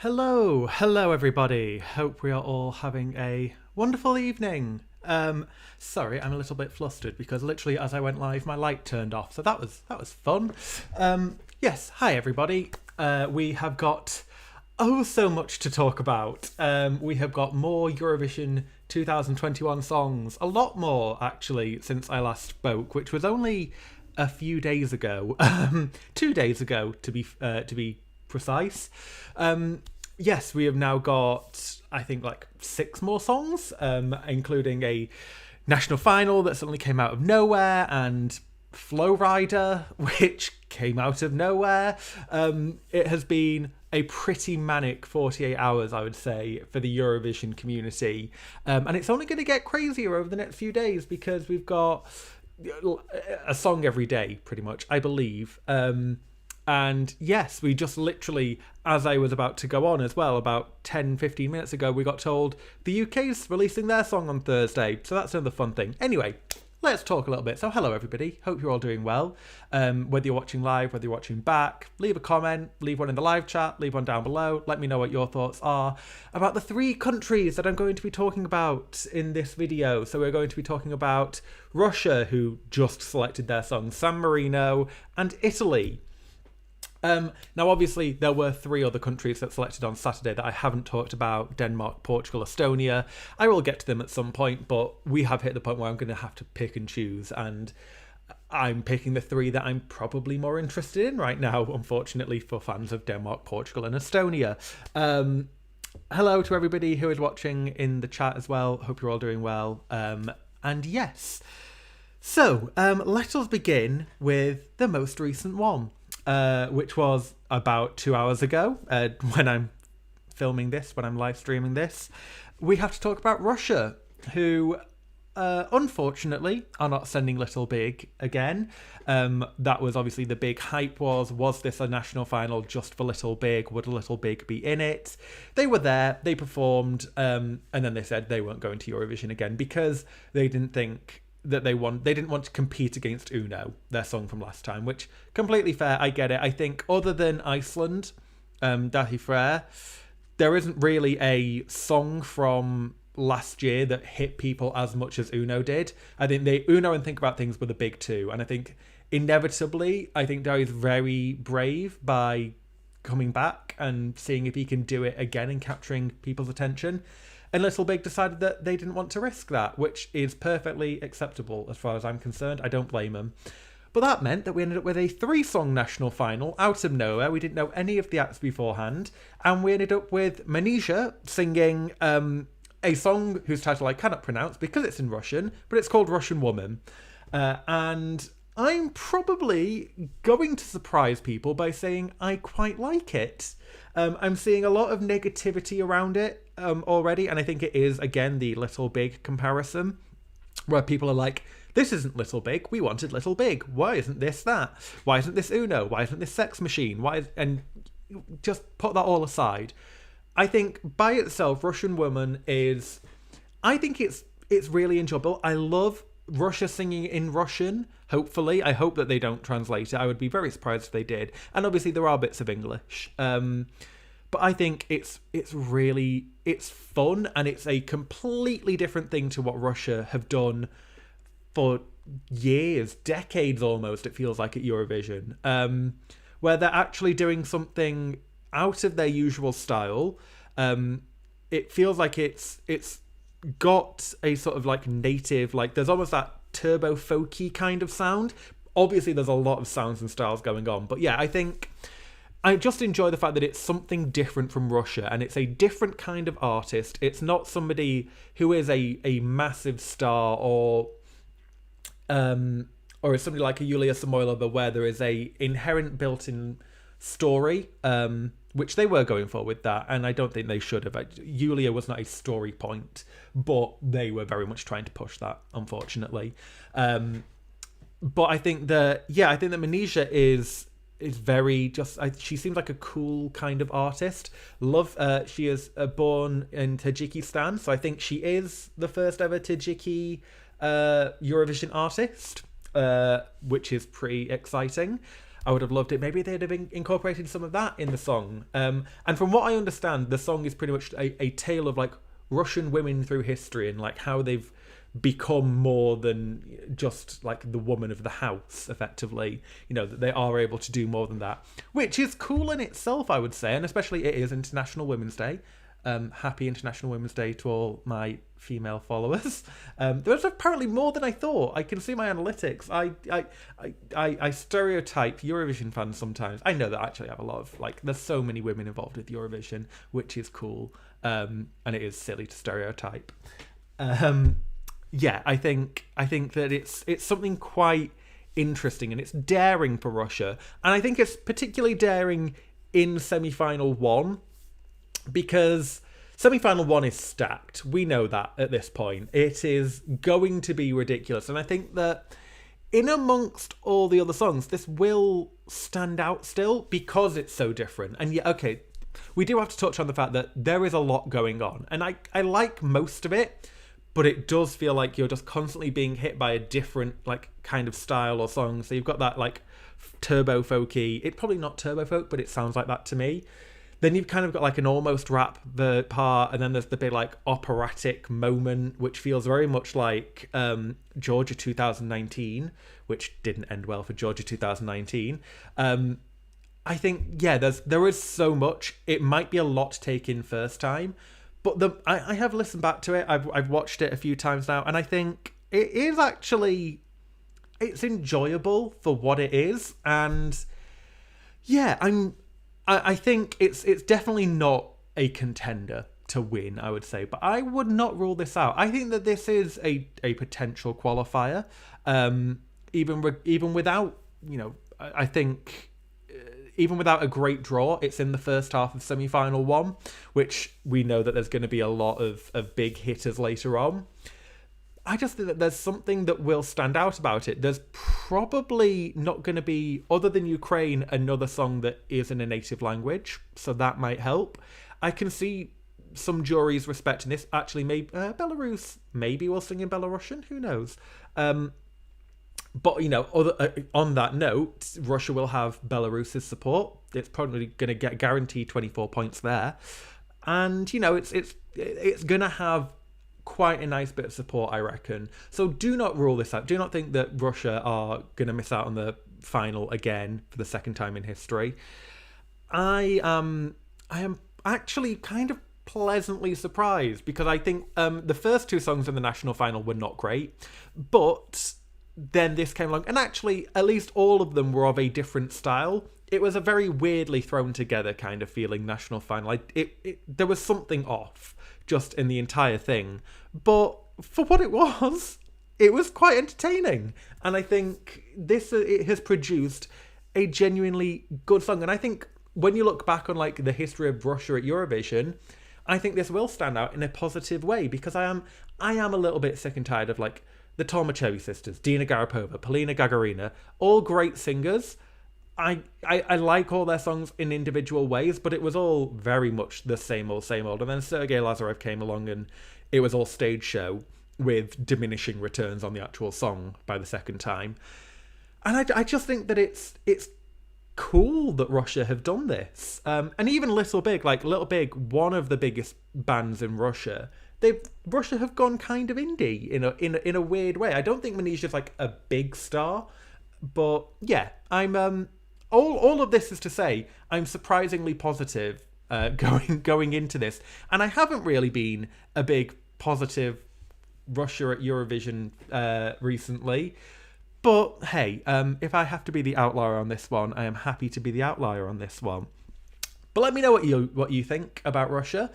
Hello everybody. Hope we are all having a wonderful evening. Sorry, I'm a little bit flustered because literally as I went live, my light turned off, so that was fun. Yes, hi everybody. We have got so much to talk about. We have got more Eurovision 2021 songs, a lot more actually since I last spoke, which was only a few days ago, 2 days ago to be precise. Yes, we have now got, I think, like 6 more songs, including a national final that suddenly came out of nowhere, and Flo Rida, which came out of nowhere. It has been a pretty manic 48 hours, I would say, for the Eurovision community. And it's only going to get crazier over the next few days because we've got a song every day, pretty much, I believe. And yes, we just literally, as I was about to go on as well, about 10-15 minutes ago, we got told the UK's releasing their song on Thursday. So that's another fun thing. Anyway, let's talk a little bit. So hello, everybody. Hope you're all doing well. Whether you're watching live, whether you're watching back, leave a comment, leave one in the live chat, leave one down below. Let me know what your thoughts are about the 3 countries that I'm going to be talking about in this video. So we're going to be talking about Russia, who just selected their song, San Marino, and Italy. Now, obviously, there were 3 other countries that selected on Saturday that I haven't talked about: Denmark, Portugal, Estonia. I will get to them at some point, but we have hit the point where I'm going to have to pick and choose, and I'm picking the 3 that I'm probably more interested in right now, unfortunately, for fans of Denmark, Portugal, and Estonia. Hello to everybody who is watching in the chat as well. Hope you're all doing well. And yes, so let us begin with the most recent one. Which was about 2 hours ago, when I'm filming this, when I'm live streaming this. We have to talk about Russia, who unfortunately are not sending Little Big again. That was obviously the big hype. Was this a national final just for Little Big? Would Little Big be in it? They were there, they performed, and then they said they weren't going to Eurovision again because they didn't think that they didn't want to compete against Uno, their song from last time, which completely fair. I get it. I think other than Iceland, Dahi Frere, there isn't really a song from last year that hit people as much as Uno did. I think Uno and Think About Things were the big 2, and I think inevitably, I think Dahi's very brave by coming back and seeing if he can do it again and capturing people's attention. And Little Big decided that they didn't want to risk that, which is perfectly acceptable as far as I'm concerned. I don't blame them. But that meant that we ended up with a 3-song national final out of nowhere. We didn't know any of the acts beforehand. And we ended up with Manizha singing a song whose title I cannot pronounce because it's in Russian, but it's called Russian Woman. And I'm probably going to surprise people by saying I quite like it. I'm seeing a lot of negativity around it already, and I think it is, again, the Little Big comparison, where people are like, this isn't Little Big, we wanted Little Big. Why isn't this that? Why isn't this Uno? Why isn't this Sex Machine? And just put that all aside. I think by itself, Russian Woman is, I think it's really enjoyable. I love Russia singing in Russian, hopefully. I hope that they don't translate it. I would be very surprised if they did. And obviously there are bits of English. But I think it's fun, and it's a completely different thing to what Russia have done for years, decades almost, it feels like, at Eurovision, where they're actually doing something out of their usual style. It feels like it's got a sort of like native, like there's almost that turbo folky kind of sound. Obviously there's a lot of sounds and styles going on, but yeah, I think I just enjoy the fact that it's something different from Russia, and it's a different kind of artist. It's not somebody who is a massive star or is somebody like a Yulia Samoylova, where there is a inherent built-in story, which they were going for with that, and I don't think they should have. Yulia was not a story point, but they were very much trying to push that, unfortunately. But I think that Manizha is very she seems like a cool kind of artist. She is born in Tajikistan, so I think she is the first ever Tajiki Eurovision artist, which is pretty exciting. I would have loved it. Maybe they'd have incorporated some of that in the song. And from what I understand, the song is pretty much a tale of like Russian women through history and like how they've become more than just like the woman of the house, effectively. You know, that they are able to do more than that, which is cool in itself, I would say. And especially it is International Women's Day. Happy International Women's Day to all my female followers. There's apparently more than I thought. I can see my analytics. I stereotype Eurovision fans sometimes. I know that I actually have a lot of like. There's so many women involved with Eurovision, which is cool, and it is silly to stereotype. Yeah, I think that it's something quite interesting and it's daring for Russia, and I think it's particularly daring in semi-final 1 because semi-final 1 is stacked. We know that at this point. It is going to be ridiculous, and I think that in amongst all the other songs, this will stand out still because it's so different. And yeah, okay, we do have to touch on the fact that there is a lot going on, and I like most of it. But it does feel like you're just constantly being hit by a different like kind of style or song. So you've got that like turbo folky. It's probably not turbo folk, but it sounds like that to me. Then you've kind of got like an almost rap part, and then there's the big like operatic moment, which feels very much like Georgia 2019, which didn't end well for Georgia 2019. I think there is so much. It might be a lot to take in first time. But I have listened back to it. I've watched it a few times now, and I think it is actually it's enjoyable for what it is. And yeah, I think it's definitely not a contender to win, I would say, but I would not rule this out. I think that this is a potential qualifier, even without I think. Even without a great draw, it's in the first half of semi-final 1, which we know that there's going to be a lot of big hitters later on. I just think that there's something that will stand out about it. There's probably not going to be, other than Ukraine, another song that is in a native language, so that might help. I can see some juries respecting this. Actually, maybe Belarus maybe will sing in Belarusian. Who knows? But, on that note, Russia will have Belarus's support. It's probably going to get guaranteed 24 points there. And, it's going to have quite a nice bit of support, I reckon. So do not rule this out. Do not think that Russia are going to miss out on the final again for the second time in history. I am actually kind of pleasantly surprised because I think the first 2 songs in the national final were not great. But then this came along, and actually at least all of them were of a different style. It was a very weirdly thrown together kind of feeling national final. There was something off just in the entire thing, but for what it was quite entertaining, and I think it has produced a genuinely good song. And I think when you look back on like the history of Russia at Eurovision, I think this will stand out in a positive way, because I am a little bit sick and tired of like the Tolmachevi sisters, Dina Garapova, Polina Gagarina, all great singers. I like all their songs in individual ways, but it was all very much the same old. And then Sergei Lazarev came along and it was all stage show with diminishing returns on the actual song by the second time. And I just think that it's cool that Russia have done this. And even Little Big, one of the biggest bands in Russia, Russia have gone kind of indie in a weird way. I don't think Manizha's like a big star, but yeah, I'm all of this is to say I'm surprisingly positive going into this, and I haven't really been a big positive Russia at Eurovision recently. But hey, if I have to be the outlier on this one, I am happy to be the outlier on this one. But let me know what you think about Russia.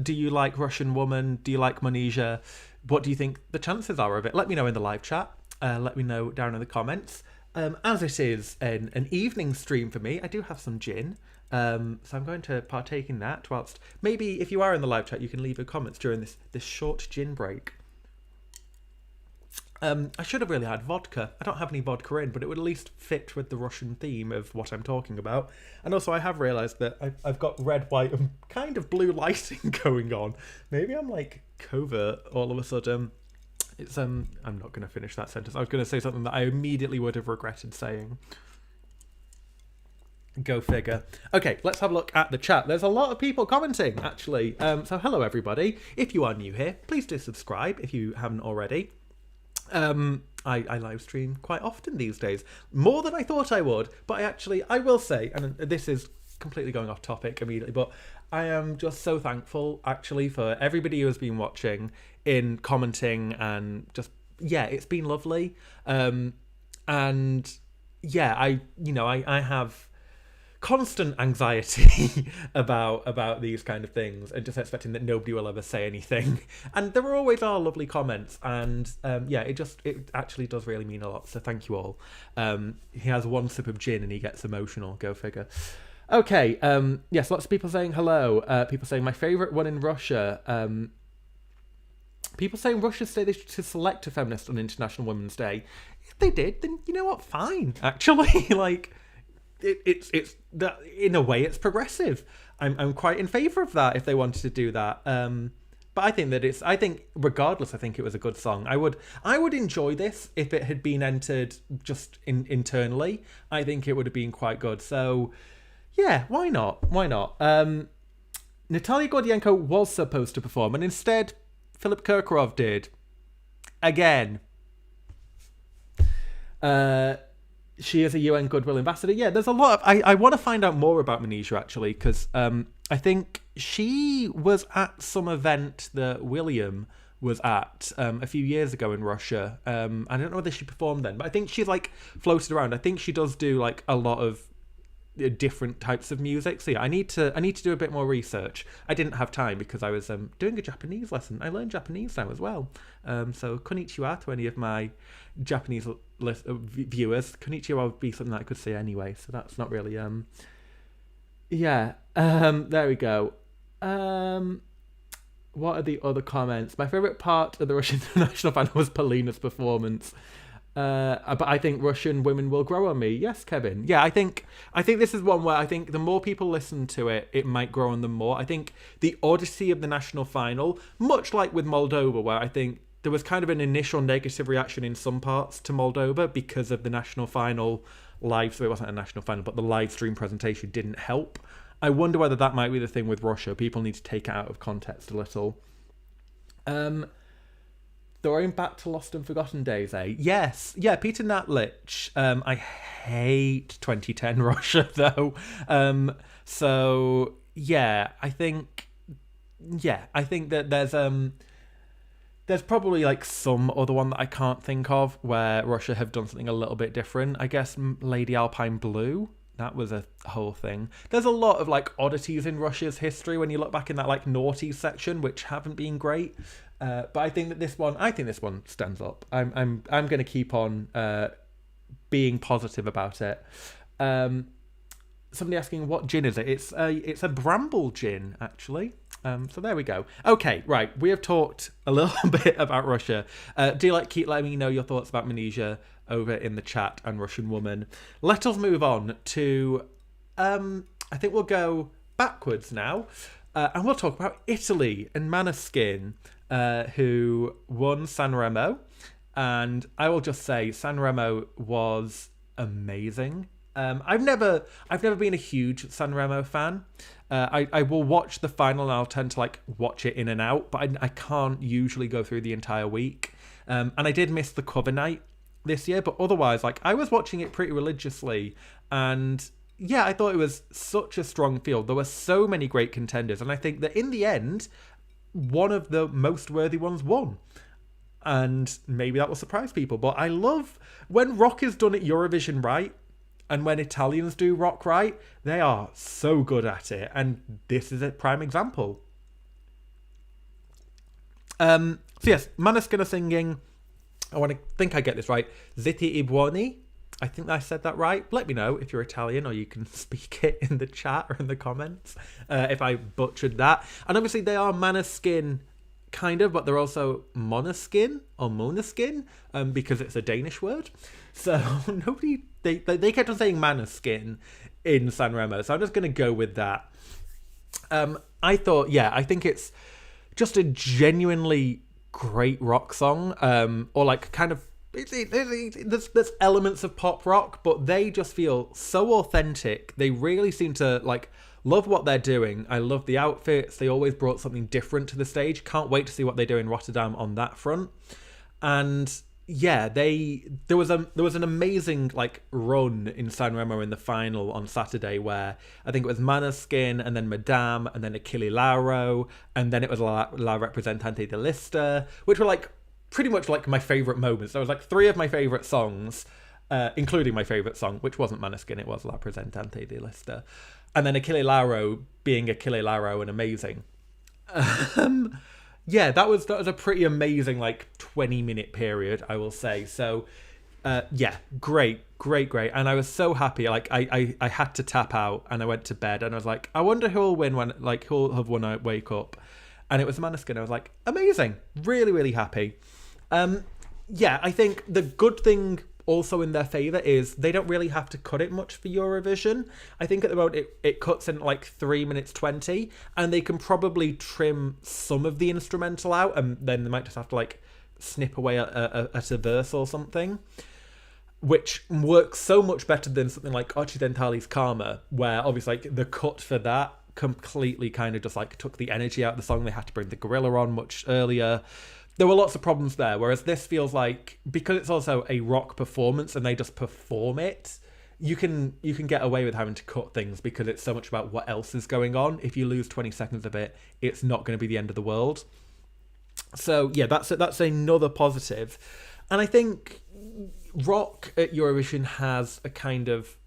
Do you like Russian Woman? Do you like Manizha? What do you think the chances are of it? Let me know in the live chat. Let me know down in the comments. As it is an evening stream for me, I do have some gin. So I'm going to partake in that whilst maybe if you are in the live chat, you can leave your comments during this short gin break. I should have really had vodka. I don't have any vodka in, but it would at least fit with the Russian theme of what I'm talking about. And also I have realised that I've got red, white and kind of blue lighting going on. Maybe I'm like covert all of a sudden. It's I'm not going to finish that sentence. I was going to say something that I immediately would have regretted saying. Go figure. Okay, let's have a look at the chat. There's a lot of people commenting, actually. So hello, everybody. If you are new here, please do subscribe if you haven't already. I live stream quite often these days, more than I thought I would. But I will say, and this is completely going off topic immediately, but I am just so thankful, actually, for everybody who has been watching, in commenting, and just, yeah, it's been lovely. And yeah, I have constant anxiety about these kind of things, and just expecting that nobody will ever say anything. And there always are lovely comments, and it actually does really mean a lot. So thank you all. He has one sip of gin and he gets emotional. Go figure. Okay. Yes, lots of people saying hello. People saying my favourite one in Russia. People saying Russia said they should select a feminist on International Women's Day. If they did, then you know what? Fine. Actually, like. It's that, in a way, it's progressive. I'm quite in favour of that if they wanted to do that. But I think regardless, I think it was a good song. I would enjoy this if it had been entered just internally. I think it would have been quite good. So yeah, why not? Natalia Gordienko was supposed to perform, and instead Philip Kirkorov did. Again. She is a UN Goodwill Ambassador. Yeah, there's a lot of... I want to find out more about Manizha, actually, because I think she was at some event that William was at a few years ago in Russia. I don't know whether she performed then, but I think she's, like, floated around. I think she does do, like, a lot of different types of music. So, yeah, I need to do a bit more research. I didn't have time because I was doing a Japanese lesson. I learned Japanese now as well. So, konnichiwa to any of my Japanese viewers. Konnichiwa would be something that I could say anyway, so that's not really there we go. What are the other comments? My favorite part of the Russian international final was Polina's performance, but I think Russian women will grow on me. Yes, Kevin. Yeah, I think this is one where I think the more people listen to it, it might grow on them more. I think the odyssey of the national final, much like with Moldova, where I think there was kind of an initial negative reaction in some parts to Moldova because of the national final live. So it wasn't a national final, but the live stream presentation didn't help. I wonder whether that might be the thing with Russia. People need to take it out of context a little. Throwing back to Lost and Forgotten Days, eh? Yes. Yeah, Peter Natlich. I hate 2010 Russia, though. So, yeah, I think that there's probably like some other one that I can't think of where Russia have done something a little bit different. I guess Lady Alpine Blue, that was a whole thing. There's a lot of like oddities in Russia's history when you look back in that like naughty section, which haven't been great. But I think this one stands up. I'm going to keep on being positive about it. Somebody asking what gin is it? It's a bramble gin, actually. So there we go. Okay, right. We have talked a little bit about Russia. Keep letting me know your thoughts about Manizha over in the chat and Russian Woman. Let us move on to, I think we'll go backwards now. And we'll talk about Italy and Måneskin, who won San Remo. And I will just say San Remo was amazing. I've never been a huge San Remo fan. I will watch the final and I'll tend to like watch it in and out, but I can't usually go through the entire week. And I did miss the cover night this year, but otherwise, like, I was watching it pretty religiously, and yeah, I thought it was such a strong field. There were so many great contenders, and I think that in the end, one of the most worthy ones won. And maybe that will surprise people, but I love when rock is done at Eurovision right, and when Italians do rock right, they are so good at it, and this is a prime example. So yes, Måneskin are singing, I think I get this right, Zitti buoni. I think I said that right. Let me know if you're Italian, or you can speak it in the chat or in the comments if I butchered that. And obviously they are Måneskin, kind of, but they're also Måneskin or Måneskin because it's a Danish word. So they kept on saying Måneskin in San Remo, so I'm just going to go with that. I think it's just a genuinely great rock song, or like kind of there's elements of pop rock, but they just feel so authentic. They really seem to like love what they're doing. I love the outfits. They always brought something different to the stage. Can't wait to see what they do in Rotterdam on that front. And yeah, there was an amazing like run in San Remo in the final on Saturday where I think it was Måneskin and then Madame and then Achille Lauro and then it was La Rappresentante de Lista, which were like pretty much like my favourite moments. There was like three of my favourite songs, including my favourite song, which wasn't Måneskin, it was La Rappresentante de Lista. And then Achille Lauro being Achille Lauro and amazing. Yeah, that was a pretty amazing like 20-minute period, I will say. So yeah, great. And I was so happy. Like I had to tap out and I went to bed and I was like, I wonder who'll win who'll have won I wake up. And it was Måneskin. I was like, amazing. Really, really happy. Yeah, I think the good thing also in their favour is they don't really have to cut it much for Eurovision. I think at the moment it cuts in like 3 minutes 20 and they can probably trim some of the instrumental out and then they might just have to like snip away at a verse or something, which works so much better than something like Occidentali's Karma, where obviously like the cut for that completely kind of just like took the energy out of the song. They had to bring the gorilla on much earlier. There were lots of problems there, whereas this feels like, because it's also a rock performance and they just perform it, you can get away with having to cut things because it's so much about what else is going on. If you lose 20 seconds of it, it's not going to be the end of the world. So yeah, that's another positive. And I think rock at Eurovision has a kind of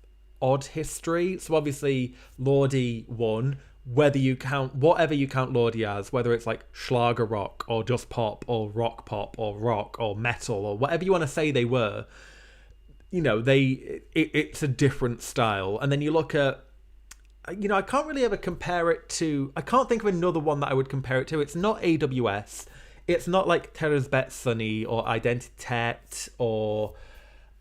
odd history. So obviously Lordi won. Whether you count whatever you count Lordi as, whether it's like Schlager rock or just pop or rock or metal or whatever you want to say they were, you know, it's a different style. And then you look at, you know, I can't really ever compare it to, I can't think of another one that I would compare it to. It's not AWS. It's not like Terra's Bet Sunny or Identitet or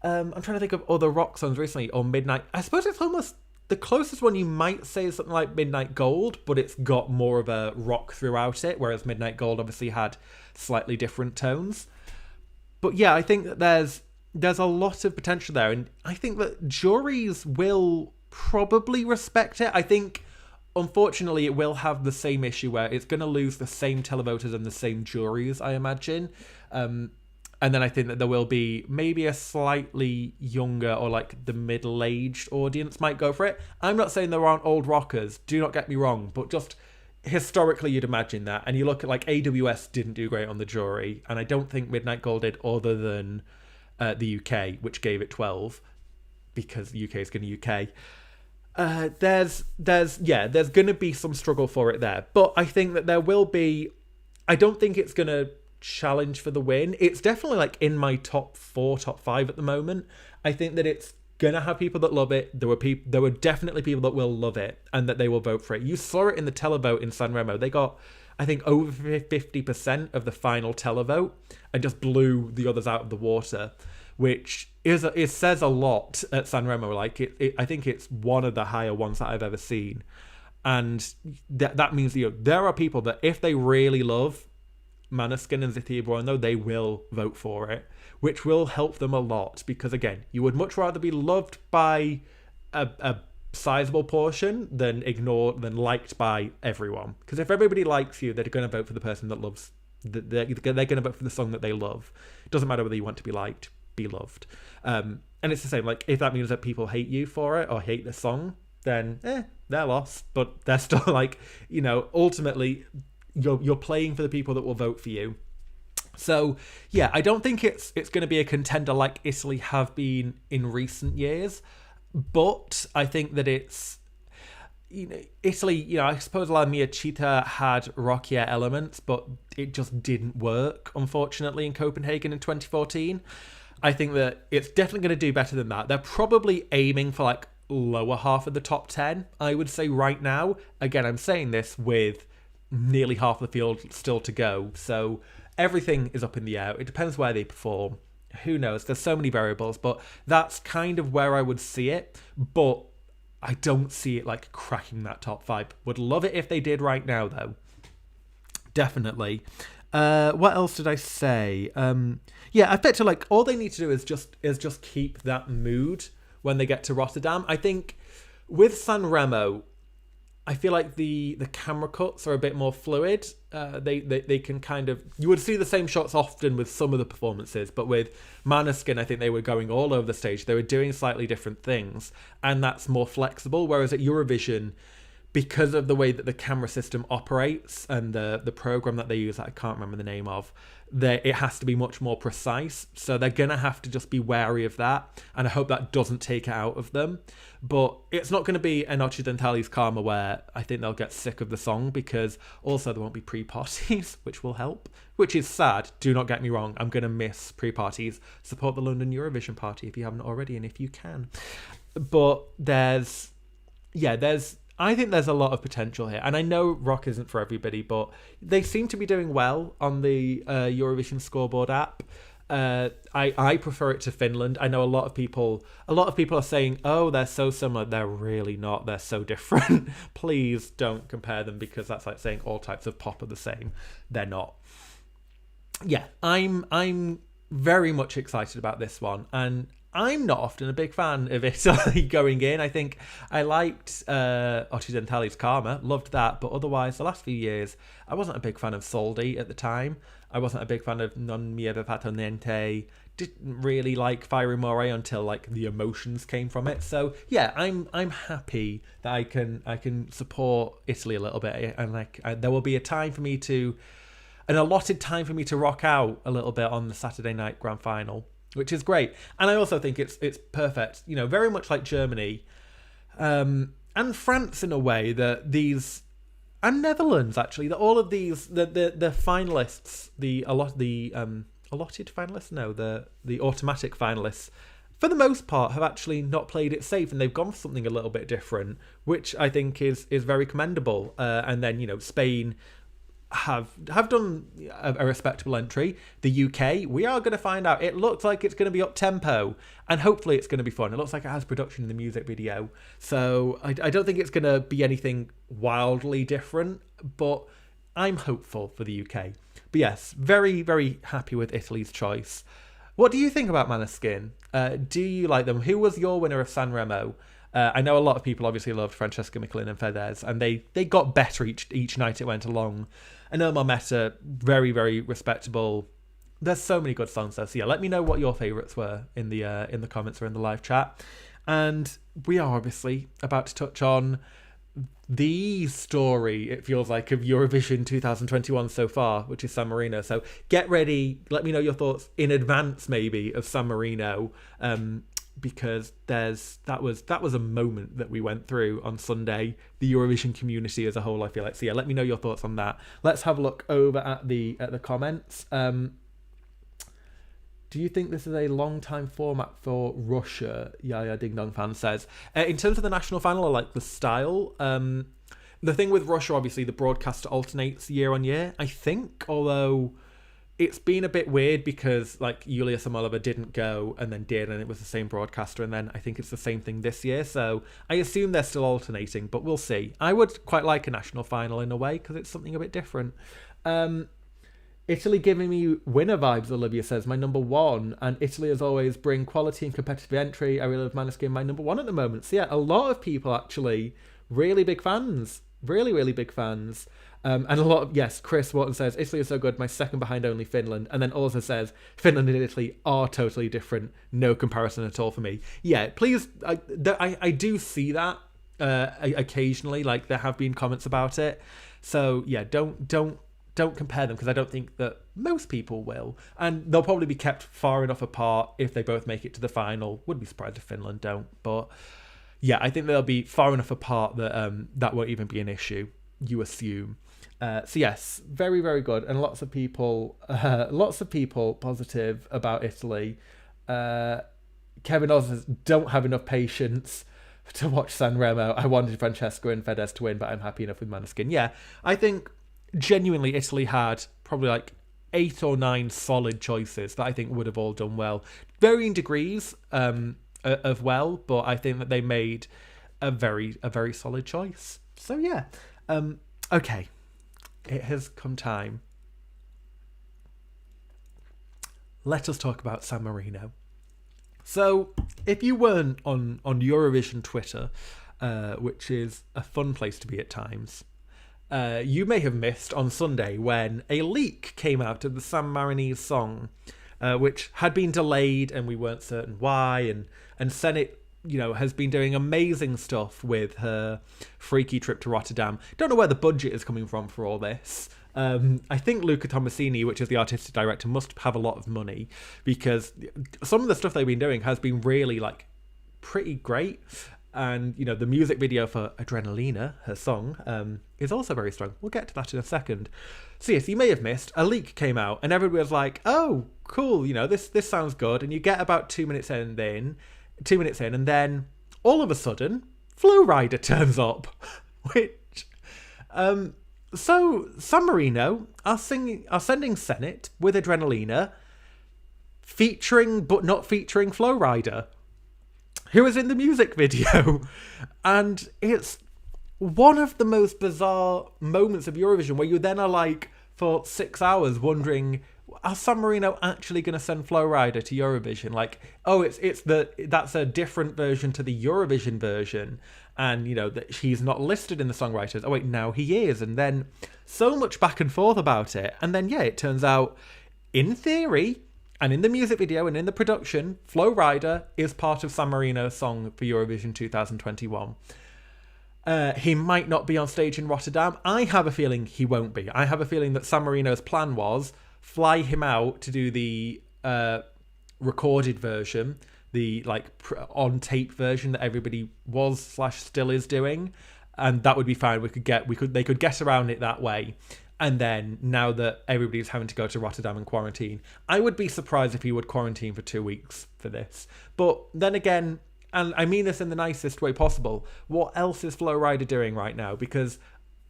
I'm trying to think of other rock songs recently or Midnight. I suppose it's almost the closest one you might say is something like Midnight Gold, but it's got more of a rock throughout it, whereas Midnight Gold obviously had slightly different tones. But yeah, I think that there's a lot of potential there, and I think that juries will probably respect it. I think, unfortunately, it will have the same issue where it's going to lose the same televoters and the same juries, I imagine. And then I think that there will be maybe a slightly younger or like the middle-aged audience might go for it. I'm not saying there aren't old rockers, do not get me wrong, but just historically you'd imagine that. And you look at like AWS didn't do great on the jury, and I don't think Midnight Gold did other than the UK, which gave it 12 because the UK is going to UK. There's going to be some struggle for it there, but I think that there will be. I don't think it's going to challenge for the win. It's definitely like in my top 4, top 5 at the moment. I think that it's gonna have people that love it. There were definitely people that will love it and that they will vote for it. You saw it in the televote in San Remo. They got, I think, over 50% of the final televote and just blew the others out of the water, which it says a lot at San Remo. Like I think it's one of the higher ones that I've ever seen, and that means, you know, there are people that if they really love Måneskin and Zitti, though, they will vote for it, which will help them a lot because, again, you would much rather be loved by a sizable portion than liked by everyone. Because if everybody likes you, they're going to vote for the person that loves. They're going to vote for the song that they love. It doesn't matter whether you want to be liked, be loved. And it's the same. Like if that means that people hate you for it or hate the song, then they're lost. But they're still like, you know, ultimately, you're playing for the people that will vote for you. So yeah, I don't think it's going to be a contender like Italy have been in recent years, but I think that it's, you know, Italy, you know, I suppose La Mia Città had rockier elements, but it just didn't work, unfortunately, in Copenhagen in 2014. I think that it's definitely going to do better than that. They're probably aiming for like lower half of the top 10, I would say right now. Again, I'm saying this with nearly half the field still to go, so everything is up in the air. It depends where they perform. Who knows? There's so many variables, but that's kind of where I would see it. But I don't see it like cracking that top 5. Would love it if they did right now, though. Definitely. What else did I say? Yeah, I bet to like all they need to do is just keep that mood when they get to Rotterdam. I think with San Remo, I feel like the camera cuts are a bit more fluid. They can kind of, you would see the same shots often with some of the performances, but with Måneskin, I think they were going all over the stage. They were doing slightly different things, and that's more flexible. Whereas at Eurovision, because of the way that the camera system operates and the program that they use, that I can't remember the name of, it has to be much more precise. So they're going to have to just be wary of that. And I hope that doesn't take it out of them. But it's not going to be an Occidentali's Karma where I think they'll get sick of the song, because also there won't be pre-parties, which will help, which is sad. Do not get me wrong. I'm going to miss pre-parties. Support the London Eurovision party if you haven't already and if you can. But I think there's a lot of potential here. And I know rock isn't for everybody, but they seem to be doing well on the Eurovision scoreboard app. I prefer it to Finland. I know a lot of people are saying, oh, they're so similar. They're really not. They're so different. Please don't compare them, because that's like saying all types of pop are the same. They're not. Yeah, I'm very much excited about this one. And I'm not often a big fan of Italy going in. I think I liked Occidentali's Karma, loved that, but otherwise, the last few years, I wasn't a big fan of Soldi at the time. I wasn't a big fan of Non Mi aveva fatto niente. Didn't really like Fire More until like the emotions came from it. So yeah, I'm happy that I can support Italy a little bit, and there will be an allotted time for me to rock out a little bit on the Saturday night grand final, which is great. And I also think it's perfect, very much like Germany and France in a way, that these, and Netherlands actually, that all of these, the finalists, the automatic finalists, for the most part, have actually not played it safe, and they've gone for something a little bit different, which I think is very commendable. And then Spain have done a respectable entry. The UK, we are going to find out. It looks like it's going to be up tempo, and hopefully it's going to be fun. It looks like it has production in the music video, so I don't think it's going to be anything wildly different, but I'm hopeful for the UK. But yes, very, very happy with Italy's choice. What do you think about Måneskin? Do you like them? Who was your winner of San Remo? I know a lot of people obviously loved Francesca Michelin and Fedez, and they got better each night it went along. I know Marmetta, very, very respectable. There's so many good songs there. So yeah, let me know what your favourites were in the comments or in the live chat. And we are obviously about to touch on the story, it feels like, of Eurovision 2021 so far, which is San Marino. So get ready. Let me know your thoughts in advance, maybe, of San Marino. Because that was a moment that we went through on Sunday, the Eurovision community as a whole, I feel like. So yeah, let me know your thoughts on that. Let's have a look over at the comments. Do you think this is a long time format for Russia? Yaya Ding Dong fan says. In terms of the national final, I like the style. The thing with Russia, obviously, the broadcaster alternates year on year, I think, although it's been a bit weird because like Yulia Samolova didn't go and then did, and it was the same broadcaster, and then I think it's the same thing this year, so I assume they're still alternating, but we'll see. I would quite like a national final in a way because it's something a bit different. Italy giving me winner vibes, Olivia says, my number one, and Italy as always bring quality and competitive entry. I really love Måneskin, my number one at the moment. So yeah, a lot of people actually really big fans, really big fans. And a lot of, yes, Chris Wharton says, Italy is so good, my second behind only Finland. And then also says, Finland and Italy are totally different. No comparison at all for me. Yeah, please, I do see that occasionally. Like, there have been comments about it. So, yeah, don't compare them, because I don't think that most people will. And they'll probably be kept far enough apart if they both make it to the final. Wouldn't be surprised if Finland don't. But, yeah, I think they'll be far enough apart that that won't even be an issue, you assume. So yes, very, very good, and lots of people positive about Italy. Kevin Oz says, don't have enough patience to watch San Remo. I wanted Francesca and Fedez to win, but I'm happy enough with Måneskin. Yeah, I think genuinely Italy had probably like 8 or 9 solid choices that I think would have all done well, varying degrees of well, but I think that they made a very solid choice. So yeah, okay. It has come time let us talk about San Marino. So, if you weren't on Eurovision Twitter, which is a fun place to be at times, you may have missed on Sunday when a leak came out of the San Marino song, which had been delayed and we weren't certain why. And Senhit, has been doing amazing stuff with her freaky trip to Rotterdam. Don't know where the budget is coming from for all this. I think Luca Tomasini, which is the artistic director, must have a lot of money because some of the stuff they've been doing has been really pretty great. And, the music video for Adrenalina, her song, is also very strong. We'll get to that in a second. So yes, you may have missed, a leak came out and everybody was like, oh, cool, this sounds good. And you get about 2 minutes in and then all of a sudden, Flo Rida turns up, which... So, San Marino are sending Senhit with Adrenalina, featuring but not featuring Flo Rida, who is in the music video. And it's one of the most bizarre moments of Eurovision where you then are for 6 hours wondering, are San Marino actually going to send Flo Rida to Eurovision? That's a different version to the Eurovision version. And, that he's not listed in the songwriters. Oh, wait, now he is. And then so much back and forth about it. And then, it turns out, in theory, and in the music video and in the production, Flo Rida is part of San Marino's song for Eurovision 2021. He might not be on stage in Rotterdam. I have a feeling he won't be. I have a feeling that San Marino's plan was fly him out to do the recorded version, the on tape version that everybody was / still is doing, and that would be fine. They could get around it that way. And then now that everybody's having to go to Rotterdam and quarantine, I would be surprised if he would quarantine for 2 weeks for this. But then again, and I mean this in the nicest way possible, what else is Flo Rida doing right now? Because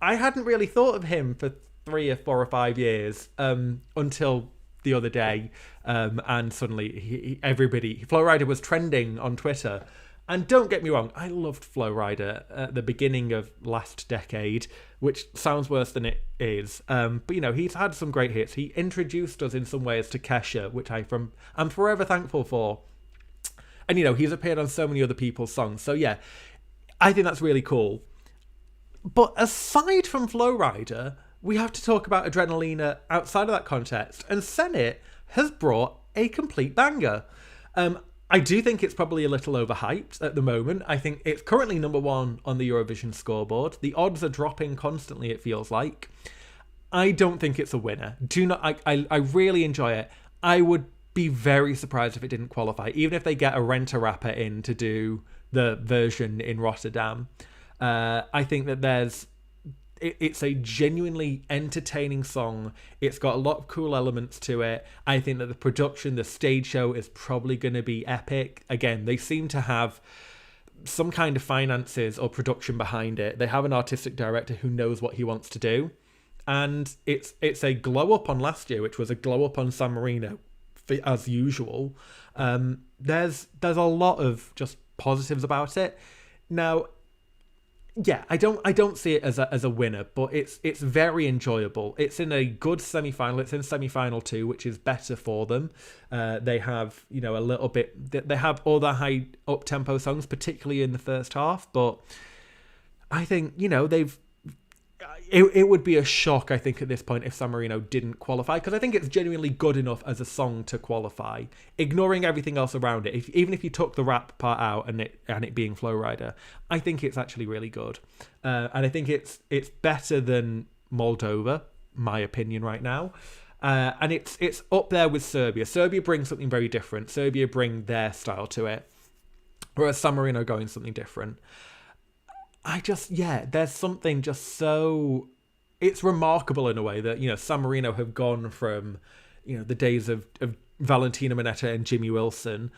I hadn't really thought of him for 3 or 4 or 5 years until the other day, and suddenly Flo Rida was trending on Twitter. And don't get me wrong, I loved Flo Rida at the beginning of last decade, which sounds worse than it is. But he's had some great hits. He introduced us in some ways to Kesha, which I'm forever thankful for. And he's appeared on so many other people's songs. So yeah, I think that's really cool. But aside from Flo Rida, we have to talk about Adrenalina outside of that context. And Senhit has brought a complete banger. I do think it's probably a little overhyped at the moment. I think it's currently number 1 on the Eurovision scoreboard. The odds are dropping constantly, it feels like. I don't think it's a winner. I really enjoy it. I would be very surprised if it didn't qualify, even if they get a rent-a-rapper in to do the version in Rotterdam. I think that it's a genuinely entertaining song. It's got a lot of cool elements to it. I think that the production, the stage show is probably going to be epic. Again, they seem to have some kind of finances or production behind it. They have an artistic director who knows what he wants to do. And it's a glow up on last year, which was a glow up on San Marino, as usual. There's a lot of just positives about it. Now, yeah, I don't see it as a winner, but it's very enjoyable. It's in a good semi-final. It's in semi-final 2, which is better for them. They have, a little bit... They have all the high up-tempo songs, particularly in the first half, but I think, they've... It would be a shock, I think, at this point if San Marino didn't qualify, because I think it's genuinely good enough as a song to qualify, ignoring everything else around it. Even if you took the rap part out and it being Flo Rida, I think it's actually really good, and I think it's better than Moldova, my opinion right now, and it's up there with Serbia. Serbia brings something very different. Serbia bring their style to it, whereas San Marino going something different. There's something just so... It's remarkable in a way that, San Marino have gone from, the days of Valentina Monetta and Jimmy Wilson,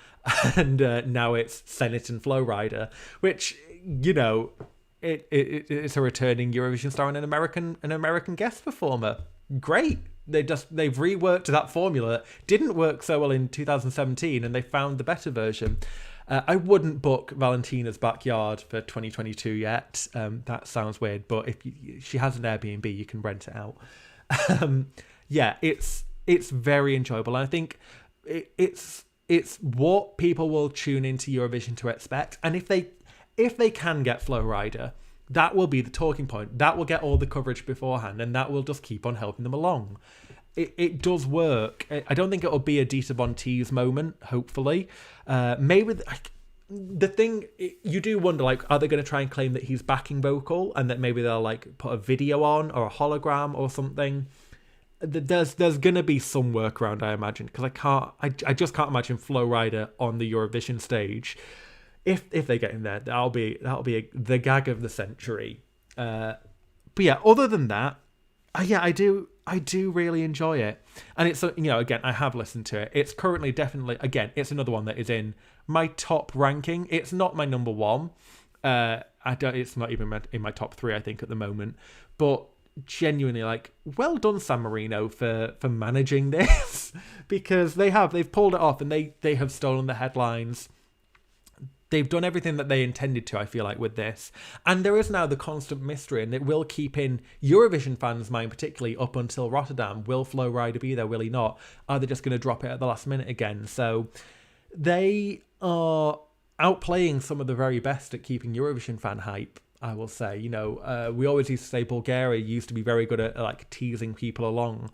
and now it's Senhit and Flo Rida, which, it's a returning Eurovision star and an American guest performer. Great. They've reworked that formula. Didn't work so well in 2017, and they found the better version. I wouldn't book Valentina's backyard for 2022 yet. That sounds weird, but if she has an Airbnb, you can rent it out. It's very enjoyable. And I think it's what people will tune into Eurovision to expect. And if they can get Flo Rida, that will be the talking point. That will get all the coverage beforehand, and that will just keep on helping them along. It does work. I don't think it'll be a Dita Von Teese moment, hopefully. Maybe the thing, you do wonder, like, are they going to try and claim that he's backing vocal and that maybe they'll like put a video on or a hologram or something? There's going to be some workaround, I imagine, because I just can't imagine Flo Rida on the Eurovision stage. If they get in there, that'll be the gag of the century. But yeah, other than that, I do really enjoy it. And it's, again, I have listened to it. It's currently definitely, again, it's another one that is in my top ranking. It's not my number one. It's not even in my top three, I think, at the moment. But genuinely, like, well done, San Marino, for managing this. Because they've pulled it off, and they have stolen the headlines. They've done everything that they intended to, I feel like, with this. And there is now the constant mystery, and it will keep in Eurovision fans' mind, particularly up until Rotterdam. Will Flo Rida be there? Will he not? Are they just going to drop it at the last minute again? So they are outplaying some of the very best at keeping Eurovision fan hype, I will say. We always used to say Bulgaria used to be very good at like teasing people along.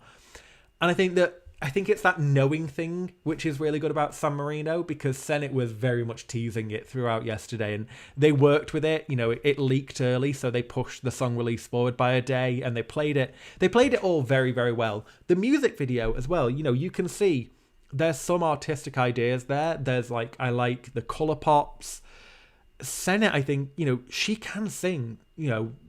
And I think it's that knowing thing which is really good about San Marino, because Senhit was very much teasing it throughout yesterday, and they worked with it. It leaked early, so they pushed the song release forward by a day, and they played it all very, very well. The music video as well, you can see there's some artistic ideas there. There's like, I like the color pops. Senhit, I think, she can sing.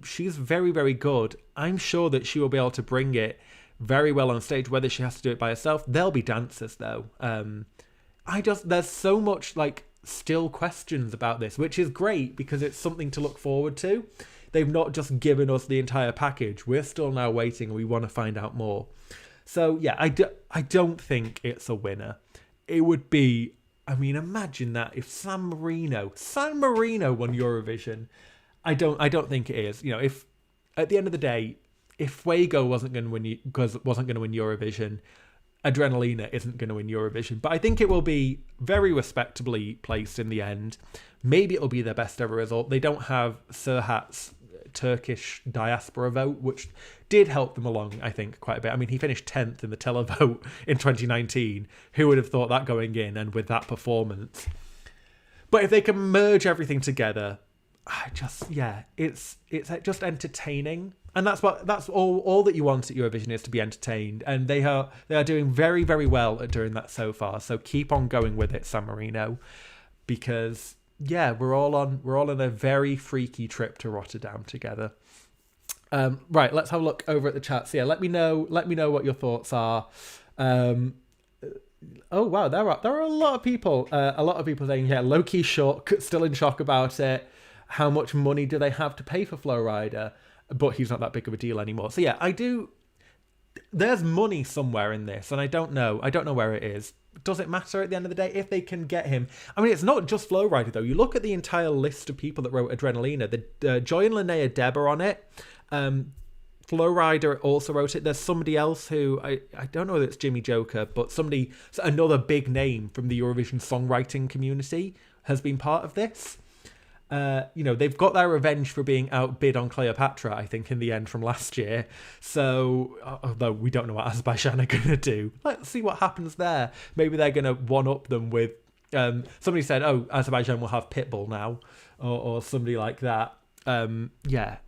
She's very, very good. I'm sure that she will be able to bring it very well on stage, whether she has to do it by herself. There'll be dancers though. There's so much like still questions about this, which is great because it's something to look forward to. They've not just given us the entire package. We're still now waiting, and we want to find out more. So yeah, I don't think it's a winner. It would be, imagine that if San Marino won Eurovision. I don't think it is. If at the end of the day, if Fuego wasn't going to win Eurovision, Adrenalina isn't going to win Eurovision. But I think it will be very respectably placed in the end. Maybe it'll be their best ever result. They don't have Serhat's Turkish diaspora vote, which did help them along, I think, quite a bit. He finished 10th in the televote in 2019. Who would have thought that going in, and with that performance? But if they can merge everything together, it's just entertaining. And that's all that you want at Eurovision, is to be entertained. And they are doing very, very well at doing that so far. So keep on going with it, San Marino, because we're all on a very freaky trip to Rotterdam together. Right, let's have a look over at the chat. So let me know what your thoughts are. Oh wow, there are a lot of people. Saying low-key shock, still in shock about it. How much money do they have to pay for Flo Rida? But he's not that big of a deal anymore. So I do. There's money somewhere in this, and I don't know where it is. Does it matter at the end of the day if they can get him? It's not just Flo Rida though. You look at the entire list of people that wrote Adrenalina. The Joy and Linnea Deb are on it. Flo Rida also wrote it. There's somebody else who I don't know whether it's Jimmy Joker, but another big name from the Eurovision songwriting community has been part of this. They've got their revenge for being outbid on Cleopatra, I think, in the end from last year. So, although we don't know what Azerbaijan are going to do, let's see what happens there. Maybe they're going to one-up them with... somebody said, Azerbaijan will have Pitbull now, or somebody like that. And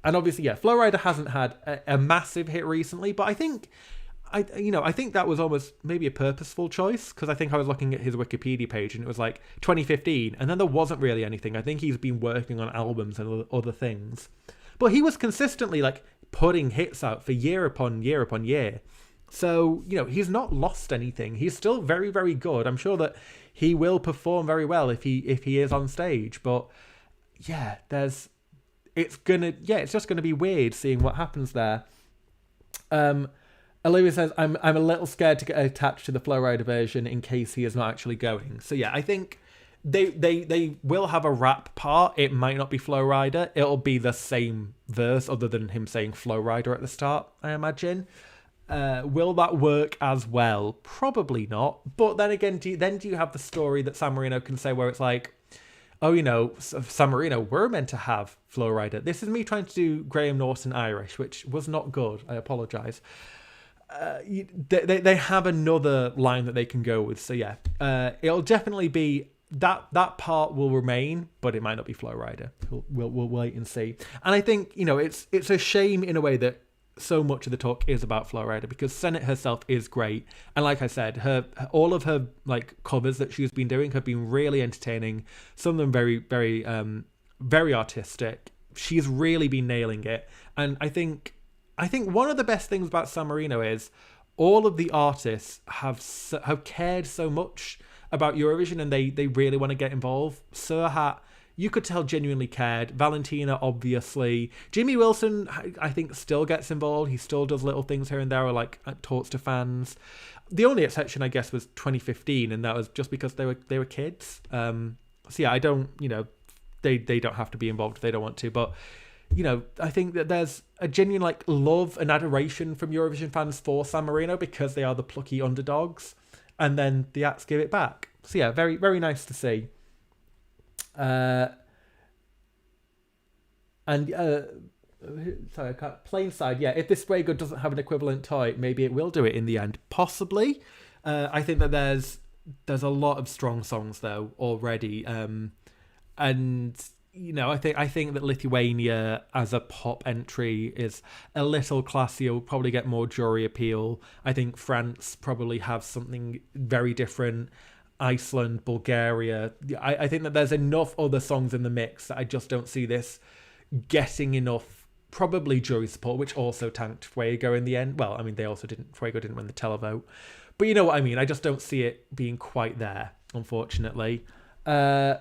obviously, Flo Rida hasn't had a massive hit recently, but I think that was almost maybe a purposeful choice, because I think I was looking at his Wikipedia page and it was like 2015, and then there wasn't really anything. I think he's been working on albums and other things, but he was consistently like putting hits out for year upon year upon year. So he's not lost anything. He's still very, very good. I'm sure that he will perform very well if he is on stage. But it's just gonna be weird seeing what happens there. Olivia says, I'm a little scared to get attached to the Flo Rida version in case he is not actually going. So I think they will have a rap part. It might not be Flo Rida. It'll be the same verse other than him saying Flo Rida at the start, I imagine. Will that work as well? Probably not. But then again, do you have the story that San Marino can say where it's like, oh, San Marino, we're meant to have Flo Rida. This is me trying to do Graham Norton Irish, which was not good. I apologise. They have another line that they can go with. So yeah, it'll definitely be that part will remain, but it might not be Flo Rida. We'll wait and see. And I think it's a shame in a way that so much of the talk is about Flo Rida, because Senhit herself is great, and like I said, all of her like covers that she's been doing have been really entertaining. Some of them very very very artistic. She's really been nailing it, and I think one of the best things about San Marino is all of the artists have cared so much about Eurovision, and they really want to get involved. Serhat, you could tell, genuinely cared. Valentina, obviously. Jimmy Wilson, I think, still gets involved. He still does little things here and there, or like talks to fans. The only exception, I guess, was 2015, and that was just because they were kids. So yeah, I don't, they don't have to be involved if they don't want to, but I think that there's a genuine like love and adoration from Eurovision fans for San Marino because they are the plucky underdogs, and then the acts give it back. So yeah, very very nice to see. Sorry, I can't. Plain side, yeah. If this spray gun doesn't have an equivalent toy, maybe it will do it in the end. Possibly. I think that there's a lot of strong songs though already, and I think that Lithuania as a pop entry is a little classier. Will probably get more jury appeal. I think France probably have something very different. Iceland, Bulgaria. I think that there's enough other songs in the mix that I just don't see this getting enough, probably jury support, which also tanked Fuego in the end. Well, I mean, Fuego didn't win the televote. But you know what I mean? I just don't see it being quite there, unfortunately. You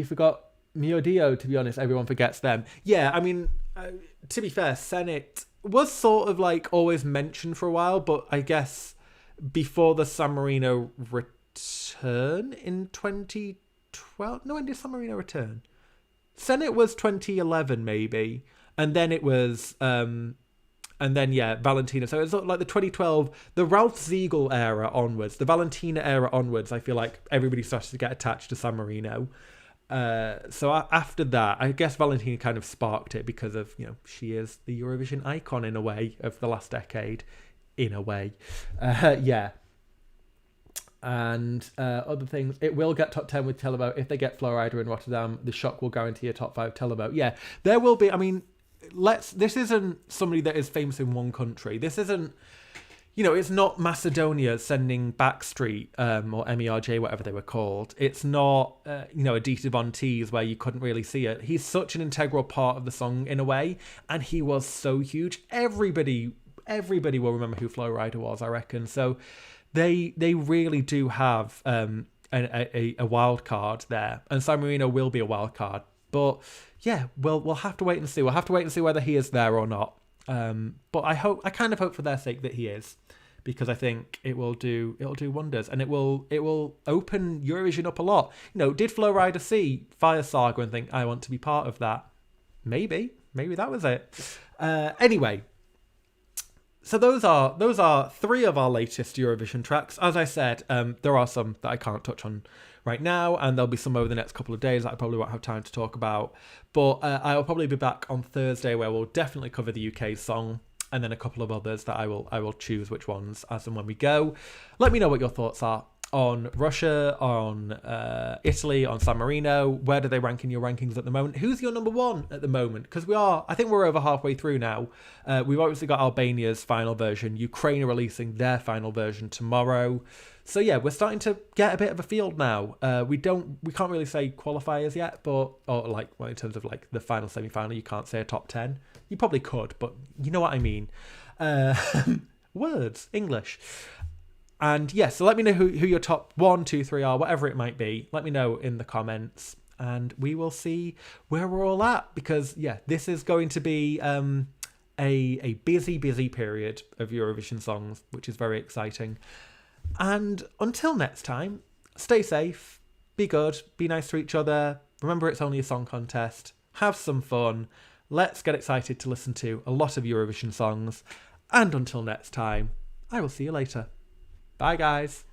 forgot Mio Dio, to be honest. Everyone forgets them. Yeah, I mean, to be fair, Senhit was sort of like always mentioned for a while, but I guess before the San Marino return in 2012. No, when did San Marino return? Senhit was 2011 maybe, and then it was Valentina. So it's like the 2012, the Ralph Siegel era onwards, the Valentina era onwards. I feel like everybody started to get attached to San Marino. So after that, I guess Valentina kind of sparked it because of she is the Eurovision icon in a way of the last decade. In a way, yeah. And other things, it will get top 10 with televote. If they get Flo Rida in Rotterdam, the shock will guarantee a top 5 televote. Yeah, there will be. I mean, this isn't somebody that is famous in one country. This isn't, it's not Macedonia sending Backstreet or MERJ, whatever they were called. It's not, Adita Von Teese, where you couldn't really see it. He's such an integral part of the song in a way, and he was so huge. Everybody will remember who Flo Rida was, I reckon. So they really do have a wild card there, and San Marino will be a wild card. But yeah, we'll have to wait and see. We'll have to wait and see whether he is there or not. But I kind of hope for their sake that he is, because I think it'll do wonders, and it will open Eurovision up a lot. Did Flo Rida see Fire Saga and think, I want to be part of that? Maybe that was it. Anyway. So those are 3 of our latest Eurovision tracks. As I said, there are some that I can't touch on right now, and there'll be some over the next couple of days that I probably won't have time to talk about. But I'll probably be back on Thursday, where we'll definitely cover the UK song, and then a couple of others that I will choose which ones as and when we go. Let me know what your thoughts are on Russia, on Italy, on San Marino. Where do they rank in your rankings at the moment? Who's your number 1 at the moment? Because I think we're over halfway through now. We've obviously got Albania's final version. Ukraine are releasing their final version tomorrow. So yeah, we're starting to get a bit of a field now. We can't really say qualifiers yet, in terms of like the final semi-final, you can't say a top 10. You probably could, but you know what I mean. Words, English. And yeah, so let me know who your top 1, 2, 3 are, whatever it might be. Let me know in the comments, and we will see where we're all at. Because yeah, this is going to be a busy period of Eurovision songs, which is very exciting. And until next time, stay safe, be good, be nice to each other. Remember, it's only a song contest. Have some fun. let's get excited to listen to a lot of Eurovision songs. And until next time, I will see you later. Bye, guys.